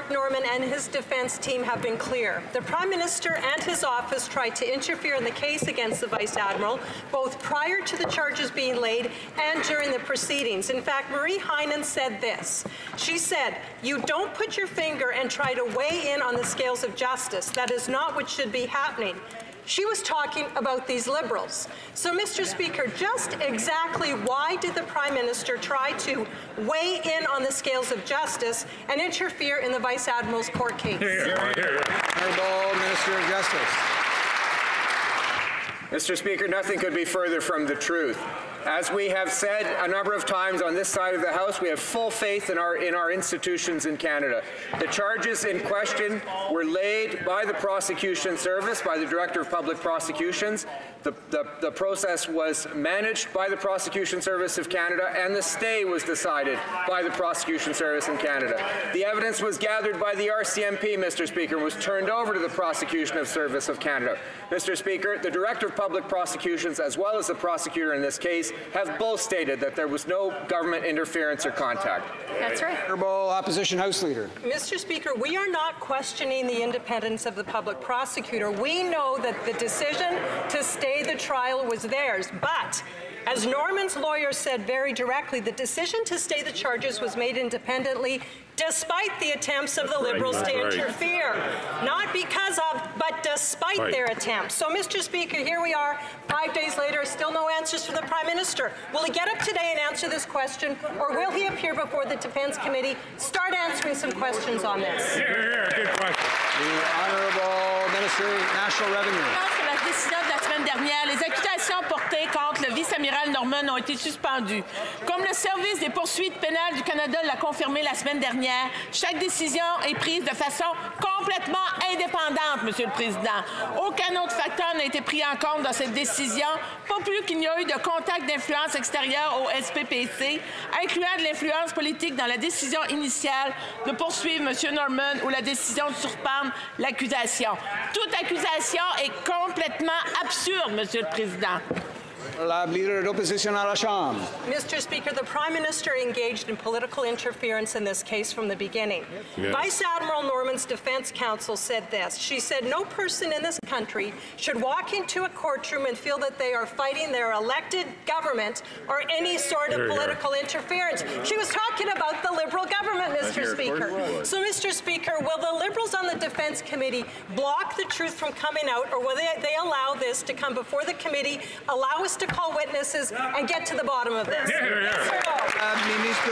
Mark Norman and his defense team have been clear. The Prime Minister and his office tried to interfere in the case against the Vice Admiral, both prior to the charges being laid and during the proceedings. In fact, Marie Heinen said this. She said, "You don't put your finger and try to weigh in on the scales of justice. That is not what should be happening." She was talking about these Liberals. So, Mr. Speaker, just exactly why did the Prime Minister try to weigh in on the scales of justice and interfere in the Vice Admiral's court case? Honourable Minister of Justice. Mr. Speaker, nothing could be further from the truth. As we have said a number of times on this side of the House, we have full faith in our institutions in Canada. The charges in question were laid by the Prosecution Service, by the Director of Public Prosecutions. The process was managed by the Prosecution Service of Canada, and the stay was decided by the Prosecution Service in Canada. The evidence was gathered by the RCMP, Mr. Speaker, and was turned over to the Prosecution Service of Canada. Mr. Speaker, the Director of Public Prosecutions, as well as the prosecutor in this case, have both stated that there was no government interference or contact. That's right. Honourable Opposition House Leader. Mr. Speaker, we are not questioning the independence of the public prosecutor. We know that the decision to stay the trial was theirs, but as Norman's lawyer said very directly, the decision to stay the charges was made independently despite the attempts of the Liberals to interfere. Not because of, but despite their attempts. So, Mr. Speaker, here we are, 5 days later, still no answers from the Prime Minister. Will he get up today and answer this question, or will he appear before the Defence Committee, start answering some questions on this? Good question. The Honourable Minister of National Revenue. La décision de la semaine dernière, les accusations portées contre le vice-amiral Norman ont été suspendues. Comme le service des poursuites pénales du Canada l'a confirmé la semaine dernière, chaque décision est prise de façon complètement indépendante, Monsieur le Président. Aucun autre facteur n'a été pris en compte dans cette décision, pas plus qu'il n'y a eu de contact d'influence extérieure au SPPC, incluant de l'influence politique dans la décision initiale de poursuivre M. Norman ou la décision de suspendre l'accusation. Toute accusation est complètement absurde, Monsieur le Président. La Leader de l'Opposition à la Chambre. Mr. Speaker, the Prime Minister engaged in political interference in this case from the beginning. Yes. Vice Admiral Norman's defense counsel said this. She said, "No person in this country should walk into a courtroom and feel that they are fighting their elected government or any sort of political interference." She was talking about the Liberal government, Mr. Speaker. So, Mr. Speaker, will the Liberals on the Defense Committee block the truth from coming out, or will they allow this to come before the committee, allow us to call witnesses and get to the bottom of this? Ministre